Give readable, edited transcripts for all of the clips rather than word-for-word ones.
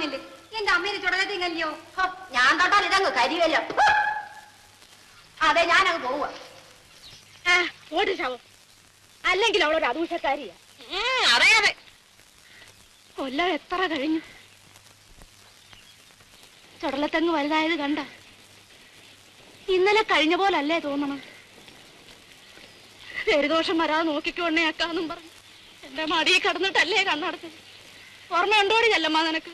പറഞ്ഞില്ലേ എന്റെ അമ്മേനെ ചുടലത്തിങ്ങല്ലയോ? ഞാൻ തൊട്ടാൽ ഇതങ്ങ് കരിവല്ലോ. അതെ, ഞാനങ്ങ് പോവുക. ഓടി ശവം. അല്ലെങ്കിൽ അവളൊരു അദൂഷക്കാരിയാ. അതെ അതെ, കൊല്ലം എത്ര കഴിഞ്ഞു. ചുടലത്തെങ്ങ് വലുതായത് കണ്ട. ഇന്നലെ കഴിഞ്ഞ പോലല്ലേ തോന്നണം. പേരുദോഷം വരാതെ നോക്കിക്കോണ്ണേക്കാന്നും പറഞ്ഞു എന്റെ മടിയിൽ കിടന്നിട്ടല്ലേ കണ്ണടച്ചത്. ഓർമ്മയുണ്ടോടി ചെല്ലമ്മ നിനക്ക്?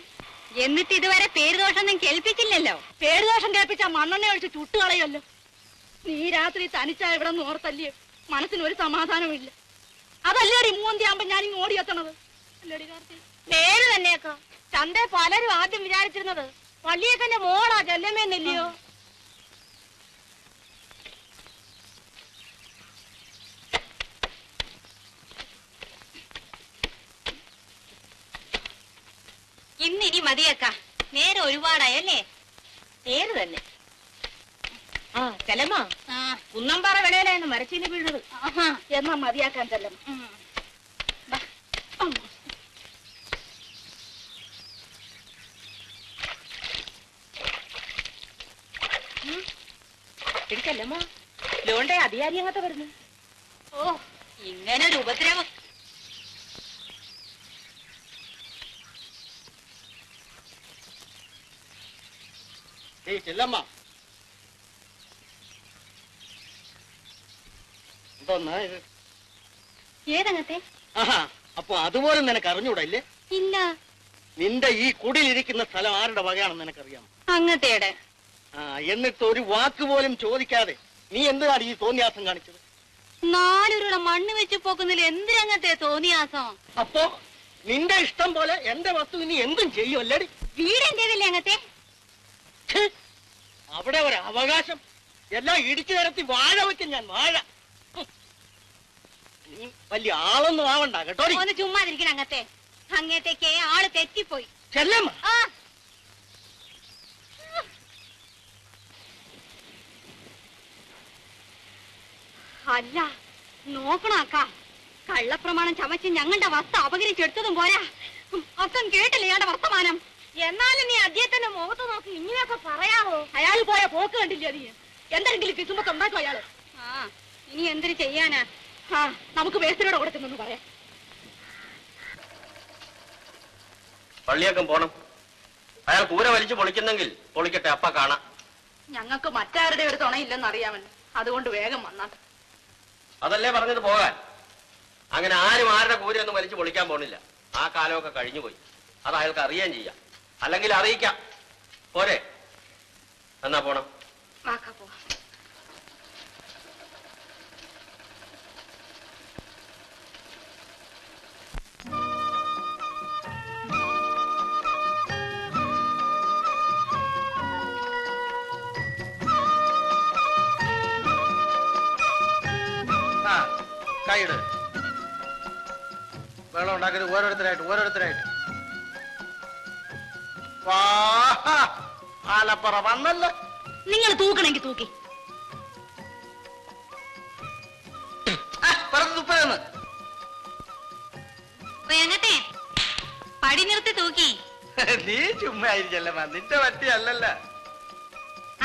എന്നിട്ട് ഇതുവരെ പേരുദോഷമൊന്നും കേൾപ്പിച്ചില്ലല്ലോ. പേരുദോഷം കേൾപ്പിച്ച മണ്ണെണ്ണ ഒഴിച്ച് ചുട്ടുകളയല്ലോ. നീ രാത്രി തനിച്ചാ ഇവിടെ നിന്ന് ഓർത്തല്ലേ മനസ്സിനൊരു സമാധാനവും ഇല്ല. അതല്ലേ മൂന്നിയാകുമ്പോ ഞാനിങ്ങ് ഓടിയെത്തണത്. അല്ലേടി കാർത്തി? പേര് തന്നെയൊക്കെ ചന്ത പലരും ആദ്യം വിചാരിച്ചിരുന്നത് വള്ളിയേക്കന്റെ മോളാ ചെല്ലമ്മേന്നില്ലയോ. ഇന്നിനി മതിയേക്ക, നേരെ ഒരുപാടായല്ലേ? പേര് തന്നെ. ചെല്ലമ്മ, കുന്നമ്പാറ വിളയിലായിരുന്നു മരച്ചീനി വീഴുന്നത്. എന്നാ മതിയാക്കാൻ ചെല്ലമ്മ. ചെല്ലമ്മ, ലോണ്ടെ അധികാരി അങ്ങത്തെ വരുന്നു. ഓ, ഇങ്ങനൊരു ഉപദ്രവം. ചെല്ലമ്മ, എന്തോന്നാ ഇത്? ഏതങ്ങത്തെ? ആഹാ, അപ്പൊ അതുപോലും നിനക്ക് അറിഞ്ഞൂടല്ലേ? ഇല്ല. നിന്റെ ഈ കുടിലിരിക്കുന്ന സ്ഥലം ആരുടെ വകയാണെന്ന് നിനക്കറിയാം? അങ്ങത്തേടെ. എന്നിട്ട് ഒരു വാക്ക് പോലും ചോദിക്കാതെ നീ എന്തിനാണ് ഈ തോന്നിയാസം കാണിച്ചത്? 4 ഉരുള മണ്ണ് വെച്ച് പോക്കുന്നില്ല. എന്തിനങ്ങത്തെ തോന്നിയാസം? അപ്പോ നിന്റെ ഇഷ്ടം പോലെ എന്റെ വസ്തു നീ എന്തും ചെയ്യുമല്ലേ? വീട് എന്റേതല്ലേ അങ്ങത്തെ? അവിടെ ഒരു അവകാശം എല്ലാം ഇടിച്ചു നിരത്തി വാഴ വെക്കും ഞാൻ, വാഴ. നീ വലിയ ആളൊന്നും ആവണ്ട കേട്ടോ. ഒന്ന് ചുമ്മാതിരിക്കണം അങ്ങത്തെ. അങ്ങത്തേക്ക് ആള് തെറ്റിപ്പോയി. ചെല്ലമ്മ, അല്ല നോക്കണം അക്ക, കള്ളപ്രമാണം ചമച്ച് ഞങ്ങളുടെ വസ്തു അപകരിച്ചെടുത്തതും പോരാ. അക്കം കേട്ടില്ല ഇയാളുടെ വർത്തമാനം. എന്നാലും നീ അദ്ദേഹത്തിന്റെ മുഖത്ത് നോക്കി ഇങ്ങനെയൊക്കെ പറയാവോ? അയാൾ പോയ പോക്ക് കണ്ടില്ല നീ? എന്തെങ്കിലും കിസുമ്പത്ത് ഉണ്ടാക്കും അയാള്. ഇനി എന്തിനു ചെയ്യാനാ? നമുക്ക് മേസ്തിരിയോട് കൊടുക്കുന്നെന്ന് പറയാം. പള്ളിയേക്കം പോണം. അയാൾ കൂര വലിച്ചു പൊളിക്കുന്നെങ്കിൽ പൊളിക്കട്ടെ, അപ്പ കാണാം. ഞങ്ങൾക്ക് മറ്റാരുടെ ഒരു തുണയില്ലെന്ന് അറിയാമല്ലോ, അതുകൊണ്ട് വേഗം വന്നാ. അതല്ലേ പറഞ്ഞത് പോകാൻ. അങ്ങനെ ആരും ആരുടെ കൂരയൊന്നും വലിച്ചു പൊളിക്കാൻ പോണില്ല. ആ കാലമൊക്കെ കഴിഞ്ഞുപോയി. അത് അയാൾക്ക് അറിയുകയും ചെയ്യാം, അല്ലെങ്കിൽ അറിയിക്കാം. പോരെ? എന്നാ പോണം. കൈയിട്. വെള്ളം ഉണ്ടാക്കരുത്. ഓരോരുത്തരായിട്ട്. ആലപ്പുറ വന്നല്ലോ. നിങ്ങൾ തൂക്കണമെങ്കിൽ തൂക്കി. തുപ്പലെന്ന് അങ്ങത്തെ പടി നിർത്തി തൂക്കി. നീ ചുമ്മാ ആയിരിക്കല്ല, നിന്റെ വട്ടി അല്ലല്ല.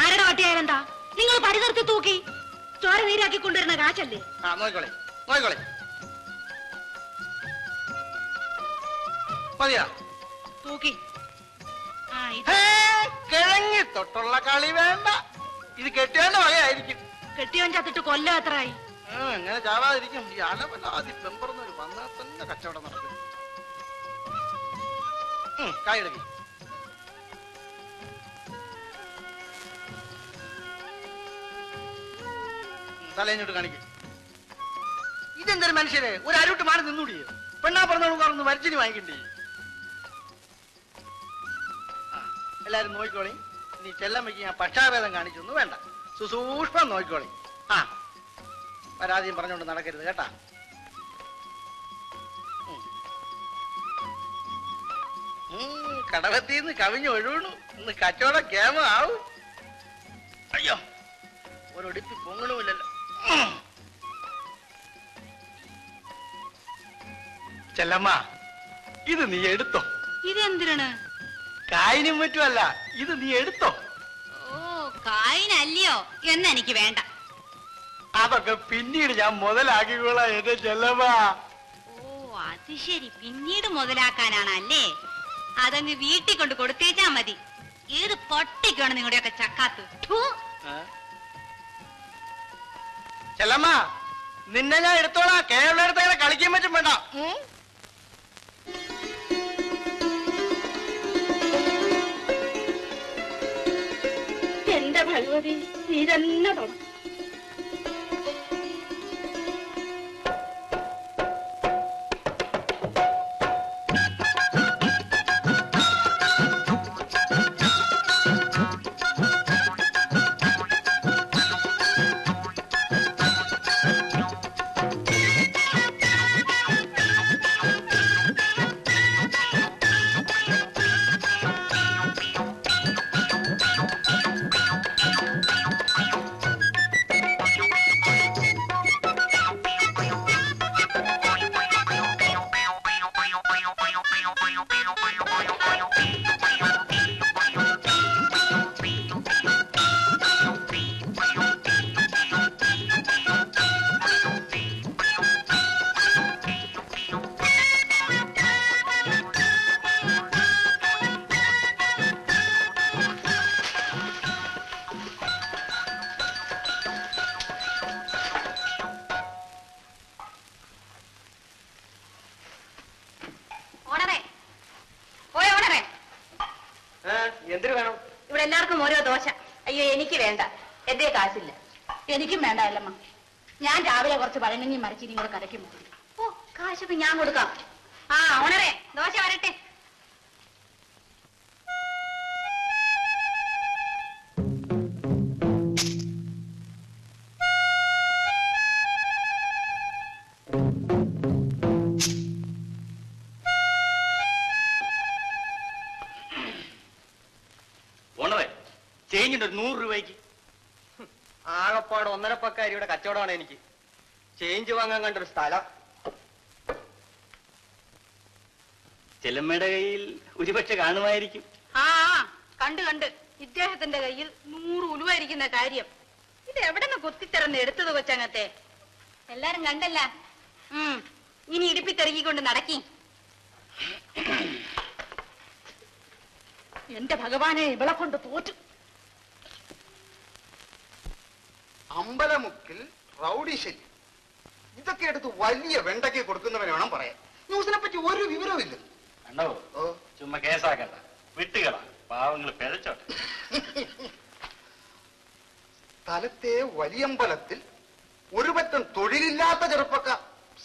ആരുടെ വട്ടിയായാലെന്താ? നിങ്ങൾ പടി നിർത്തി തൂക്കി. ചോര നീരാക്കി കൊണ്ടുവരുന്ന കാശല്ലേ? നോക്കോളെ മതിയാ തൂക്കി. കിഴങ്ങി തൊട്ടുള്ള കളി വേണ്ട. ഇത് കെട്ടിയവന്റെ വകയായിരിക്കും. കെട്ടിയവൻ ചത്തിട്ട് കൊല്ലം എത്രയായി? എങ്ങനെ ചാവാതിരിക്കും? ഈ അലവലാതി പെമ്പറന്നൊരു വന്നാൽ തന്നെ കച്ചവടം നടക്കും. കായെടുക്കി. തലേഞ്ഞോട്ട് കാണിക്കും. ഇതെന്തൊരു മനുഷ്യരെ, ഒരു അരുട്ട് മാറി നിന്നൂടിയോ? പെണ്ണാ പറഞ്ഞോളൂ മരിച്ചിന് വാങ്ങിക്കണ്ടേ? എല്ലാരും നോക്കിക്കോളി. നീ ചെല്ലമ്മയ്ക്ക് ഞാൻ പക്ഷാഭേദം കാണിച്ചൊന്നും വേണ്ട, സുസൂക്ഷ്മം നോക്കിക്കോളി. പരാതിയും പറഞ്ഞോണ്ട് നടക്കരുത് കേട്ടാ. കടവത്തിന്ന് കവിഞ്ഞ് ഒഴുകണു. ഇന്ന് കച്ചവടം കേമ ആവും. അയ്യോ, ഒരൊടിപ്പി പൊങ്ങണമില്ലല്ലോ. ചെല്ലമ്മ, ഇത് നീ എടുത്തോ. ഇതെന്തിനാണ്? കായിനും പറ്റുമല്ല, ഇത് നീ എടുത്തോ. ഓ കായിനല്ലയോ എന്നെനിക്ക് വേണ്ട. അതൊക്കെ പിന്നീട് ഞാൻ മുതലാക്കിക്കോളാം എന്റെ ചെല്ലമ്മ. ഓ അത് ശരി, പിന്നീട് മുതലാക്കാനാണല്ലേ. അതങ്ങ് വീട്ടിൽ കൊണ്ട് കൊടുത്തേച്ചാ മതി. ഏത് പൊട്ടിക്കാണ് നിങ്ങളുടെയൊക്കെ ചക്കാത്ത്. ചെല്ലമ്മ, നിന്നെ ഞാൻ എടുത്തോളാം. കേരള അടുത്ത് കളിക്കാൻ പറ്റും വേണ്ട. എന്റെ ഭഗവതി, നീ തന്നെ തുടങ്ങും. എന്തിനു വേണം? ഇവിടെ എല്ലാവർക്കും ഓരോ ദോശ. അയ്യോ എനിക്ക് വേണ്ട, എന്റെ കാശില്ല. എനിക്കും വേണ്ട അല്ലമ്മ. ഞാൻ രാവിലെ കുറച്ച് പഴങ്ങഞ്ഞി മറിച്ചിരി കൂടെ കലക്കി പോകും. ഓ കാശൊക്കെ ഞാൻ കൊടുക്കാം. ആ ഓണറേ, ദോശ വരട്ടെ. ചേഞ്ചിന്റെ 100 രൂപയ്ക്ക്. ആകപ്പാട് 1.5 പക്കാരിയുടെ കച്ചവടമാണ് എനിക്ക്. ചേഞ്ച് വാങ്ങാൻ കണ്ടൊരു സ്ഥലം. ചെല്ലമ്മയുടെ കയ്യിൽ ഒരുപക്ഷെ കാണുമായിരിക്കും. ആ കണ്ട് കണ്ട് ഇദ്ദേഹത്തിന്റെ കയ്യിൽ 100 ഉലുവായിരിക്കുന്ന കാര്യം. ഇത് എവിടെ നിന്ന് കുത്തിത്തിറന്ന് എടുത്തത് കൊച്ചങ്ങത്തെ? എല്ലാരും കണ്ടല്ല. ഇനി ഇടിപ്പിത്തെറുകിക്കൊണ്ട് നടക്കി. എന്റെ ഭഗവാനെ, ഇവളെ കൊണ്ട് തോറ്റു. അമ്പലമുക്കിൽ റൗഡി ശല്യം. ഇതൊക്കെ എടുത്ത് വലിയ വെണ്ടയ്ക്ക് കൊടുക്കുന്നവനെ വേണം പറയാൻ. ന്യൂസിനെ പറ്റി ഒരു വിവരമില്ല. കണ്ടോ, ചുമ്മാ കേസാക്കണ്ട, വിട്ടുകളാ, പാവങ്ങൾ പിഴച്ചോട്ടെ. സ്ഥലത്തെ വലിയമ്പലത്തിൽ ഒരു പറ്റം തൊഴിലില്ലാത്ത ചെറുപ്പക്കാർ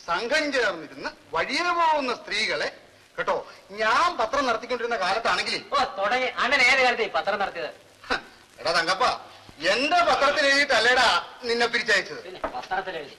സംഘം ചേർന്നിരുന്ന് വഴിയിൽ പോകുന്ന സ്ത്രീകളെ കേട്ടോ, ഞാൻ പത്രം നടത്തിക്കൊണ്ടിരുന്ന കാലത്താണെങ്കിൽ തുടങ്ങി. അണ്ണൻ ഏത് കാലത്ത് പത്രം നടത്തിയത്? എടാ തങ്കപ്പ, എന്റെ പത്രത്തിൽ എഴുതിയിട്ടല്ലേടാ നിന്നെ പിരിച്ചയച്ചത്. പിന്നെ പത്രത്തിൽ എഴുതി.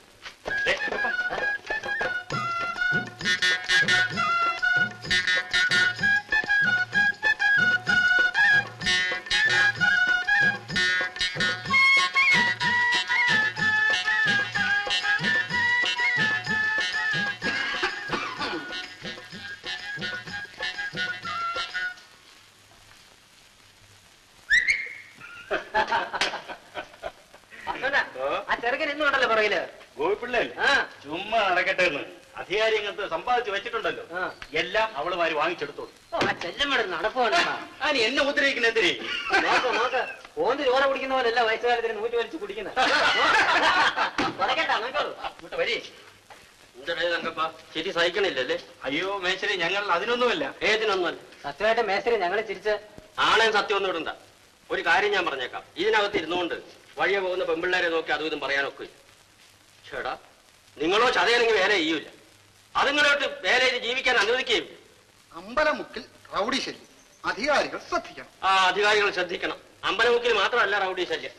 ആ ചെറുക്കൻ എന്നും ഉണ്ടല്ലോ പറയില്. ഗോപിപ്പിള്ളല്ലേ ചുമ്മാ നടക്കട്ടെ എന്ന് അധികാരി അങ്ങനത്തെ സമ്പാദിച്ചു വെച്ചിട്ടുണ്ടല്ലോ, എല്ലാം അവളുമാര് വാങ്ങിച്ചെടുത്തോളൂ. ചെല്ലമ്മയുടെ നടപ്പാണ്. അതിന് എന്നെ ഉദ്രവിക്കുന്ന എന്തിനേ? നോക്ക് നോക്ക്, ഓന്ത് ചോര കുടിക്കുന്ന പോലല്ല വയസ്സുകാലത്തിന് നൂറ്റി വലിച്ചു കുടിക്കുന്നത്. ഇങ്ങോട്ട് വരി. ശരി സഹിക്കണില്ലല്ലേ? അയ്യോ മേശരി, ഞങ്ങൾ അതിനൊന്നുമല്ല. ഏതിനൊന്നുമല്ല. സത്യമായിട്ട് മേശരി ഞങ്ങളെ ചിരിച്ച് ആളെയും സത്യം ഒന്നും ഇടണ്ട. ഒരു കാര്യം ഞാൻ പറഞ്ഞേക്കാം, ഇതിനകത്ത് ഇരുന്നുകൊണ്ട് വഴിയെ പോകുന്ന പെമ്പിള്ളേരെ നോക്കി അതും ഇതും പറയാനൊക്കെ. ചേടാ, നിങ്ങളോ ചതയാണെങ്കിൽ വേല ചെയ്യൂല, അതുങ്ങളോട്ട് വേല ചെയ്ത് ജീവിക്കാൻ അനുവദിക്കുകയും. അമ്പലമുക്കിൽ റൗഡി ശല്യം, അധികാരികൾ ശ്രദ്ധിക്കണം. ആ അധികാരികൾ ശ്രദ്ധിക്കണം. അമ്പലമുക്കിൽ മാത്രമല്ല റൗഡി ശല്യം.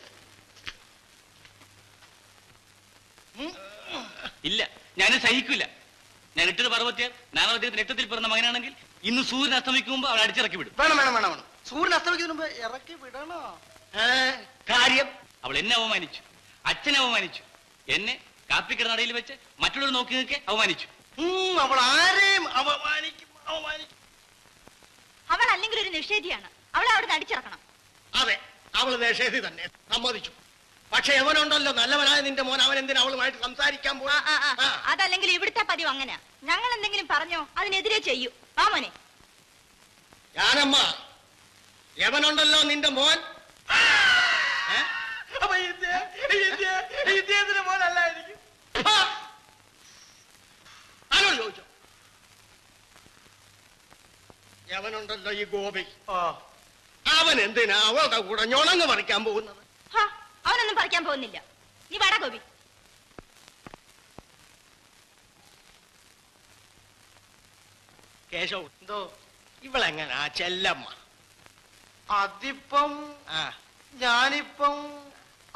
ഇല്ല, ഞാനും സഹിക്കില്ല. ഞാൻ ഇട്ടത് പർവ്വത്യ നാനാവദ്ദേഹത്തിന് എട്ടത്തിൽ പിറന്ന മകനാണെങ്കിൽ ഇന്ന് സൂര്യൻ അസ്തമിക്കുമ്പോ അവൾ അടിച്ചിറക്കി വിടും. വേണം വേണം വേണം വേണം. സൂര്യൻ അസ്തമിക്കുന്നതിന് മുമ്പ് ഇറക്കി വിടണോ? കാര്യം അവൾ എന്നെ അവമാനിച്ചു, അച്ഛനെ അവമാനിച്ചു, എന്നെ കാപ്പിക്കടനടയിൽ വെച്ച് മറ്റുള്ളവർ നോക്കി നിൽക്കെ അവമാനിച്ചു. അവൾ ആരെയും അവമാനിക്കും അവമാനിക്കും. അവൾ അല്ലെങ്കിൽ ഒരു നിഷേധിയാണ്. അവളെ അവിടെ അടിച്ചിറക്കണം. അതെ, അവള് നിഷേധി തന്നെ, സമ്മതിച്ചു. പക്ഷെ എവനുണ്ടല്ലോ നല്ലവനായ നിന്റെ മോൻ, അവൻ എന്തിനാ അവളുമായിട്ട് സംസാരിക്കാൻ പോയി? അതല്ലെങ്കിൽ ഇവിടുത്തെ പതിവ് അങ്ങനെ. ഞങ്ങൾ എന്തെങ്കിലും പറഞ്ഞോ അതിനെതിരെ ചെയ്യൂ. ആ മോനെ ഞാനമ്മ, എവനുണ്ടല്ലോ നിന്റെ മോൻ, മോനല്ലായിരിക്കും. ആരോട് ചോദിച്ചോ? എവനുണ്ടല്ലോ ഈ ഗോപി, അവൻ എന്തിനാ അവളുടെ കൂടെ ഞൊണങ്ങ് പറിക്കാൻ പോകുന്നത്? അവനൊന്നും പറിക്കാൻ പോകുന്നില്ല. നീ വാടാ ഗോപി. കേശവ്, എന്തോ ഇവളെങ്ങനാ ചെല്ലമ്മ? അതിപ്പം ഞാനിപ്പം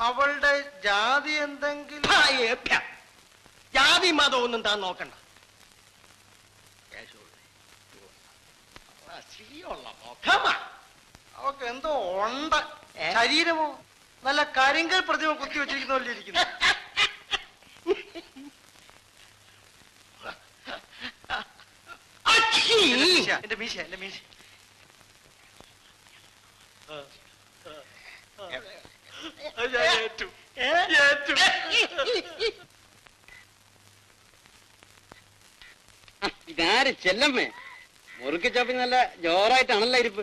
അവളുടെ ജാതി എന്തെങ്കിലും ജാതി മതമൊന്നും താൻ നോക്കണ്ട. അവക്ക് എന്തോ ഉണ്ട്. ശരീരമോ നല്ല കരിങ്കൽ പ്രതിമ കുത്തി വെച്ചിരിക്കുന്ന പോലെ ഇരിക്കുന്നു. എന്റെ മീശ, എന്റെ മീശ. ഇതാര് ചെല്ലമ്മേ? മുറുക്കി ചോപ്പി നല്ല ജോറായിട്ടാണല്ലോ ഇരിപ്പ്.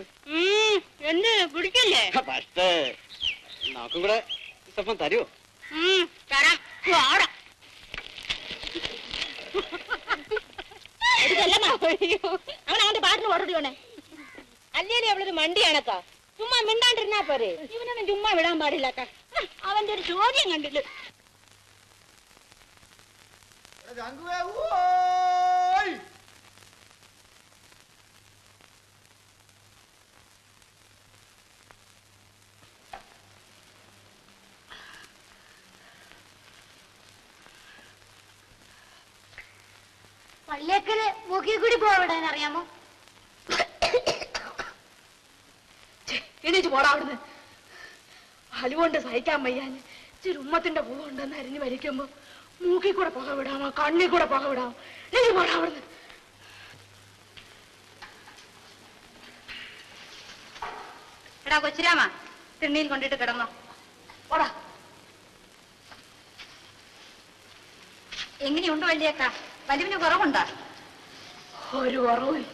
എന്ത് പിടിക്കല്ലേ? പക്ഷേ നോക്കും കൂടെ സ്വപ്നം തരുമോ? തരാം. അവൻ അവന്റെ പാട്ടിന് ഓടോടിയോണേ. അല്ലേലും അവളൊരു മണ്ടിയാണക്കാ. ചുമ്മാ മിണ്ടാണ്ടിരുന്നാ പോരെ. ഇവനൊന്നും ചുമ്മാ വിടാൻ പാടില്ലക്ക. അവന്റെ ഒരു ചോദ്യം കണ്ടില്ല. പള്ളിയേക്കല് മൂക്കിൽ കൂടി പോവിടാൻ അറിയാമോ? എണീച്ച് പോടാ അവിടുന്ന്. അലുകൊണ്ട് സഹിക്കാൻ വയ്യാന് ഇച്ചിരി ഉമ്മത്തിന്റെ പൂവ് ഉണ്ടെന്ന് അരിഞ്ഞ് വലിക്കുമ്പോ മൂക്കിൽ കൂടെ പുക വിടാമോ, കണ്ണിൽ കൂടെ പുക വിടാമോ? എണീച്ച് പോടാ അവിടുന്ന്. എടാ കൊച്ചിരാമ, തിണ്ണിയിൽ കൊണ്ടിട്ട് കിടന്നോ. പോടാ. എങ്ങനെയുണ്ട് വല്യേക്ക? വലിവിന് കുറവുണ്ടോ? ഒരു കുറവും.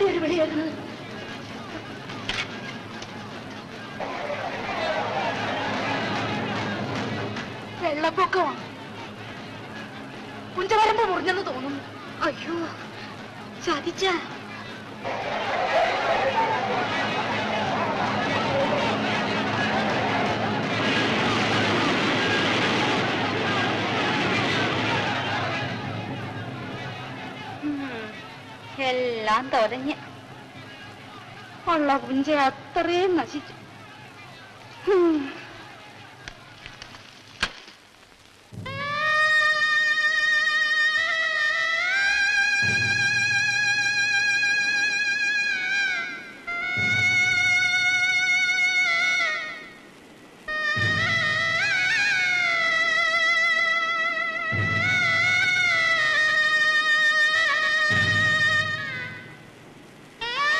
ഒരു വിളിയായിരുന്നു. വെള്ളപ്പൊക്കമാണ്. കുഞ്ചവരമ്പ് മുറിഞ്ഞെന്ന് തോന്നുന്നു. അയ്യോ, ചതിച്ച. എല്ലാം തൊലഞ്ഞ് ഉള്ള കുഞ്ച അത്രയും നശിച്ചു.